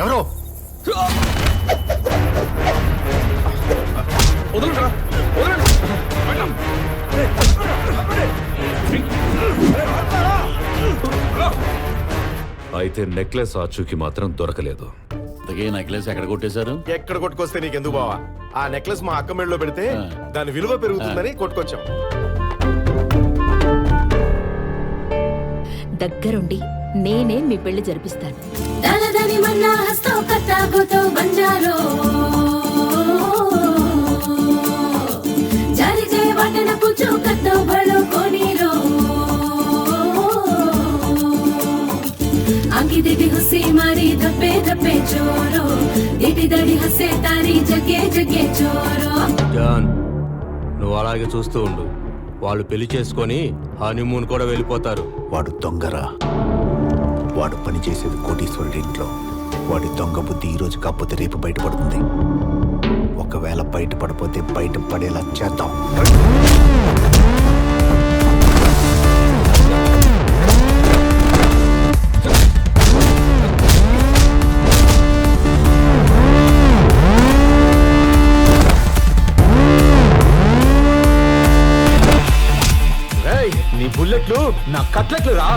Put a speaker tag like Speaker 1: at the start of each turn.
Speaker 1: ఎవరో
Speaker 2: వదలండిరా, వదలండి.
Speaker 3: అయితే నెక్లెస్ ఆచూకి మాత్రం దొరకలేదు.
Speaker 4: నెక్లెస్ ఎక్కడ కొట్టేశారు?
Speaker 1: ఎక్కడ కొట్టుకొస్తే నీకెందుకు బావా? ఆ నెక్లెస్ మా అక్క మెడలో పెడితే దాని విలువ పెరుగుతుందని కొట్టుకొచ్చాం.
Speaker 5: దగ్గరుండి నేనే మీ పెళ్లి జరిపిస్తాను.
Speaker 6: దళదని మన్నా హస్తో కట్టాగోతో బంజారో జారి జే వాటన పుచు కట్టో బళో కోనీరో आंगी दीदी हुसी मारी धप्पे धप्पे चोरो दीदी दड़ी हसे तारी जगे जगे चोरो.
Speaker 7: జాన్, నువ్వు అలాగే చూస్తూ ఉండు. వాళ్ళు పెళ్లి చేసుకొని హనీమూన్ కూడా వెళ్ళిపోతారు.
Speaker 8: వాడు దొంగరా. వాడు పని చేసేది కోటీశ్వరుడి ఇంట్లో. వాడి దొంగ బుద్ధి ఈ రోజు కాకపోతే రేపు బయటపడుతుంది. ఒకవేళ బయటపడిపోతే బయట పడేలా చేద్దాం.
Speaker 1: నీ బుల్లెట్లు నా కట్లెట్లు రా.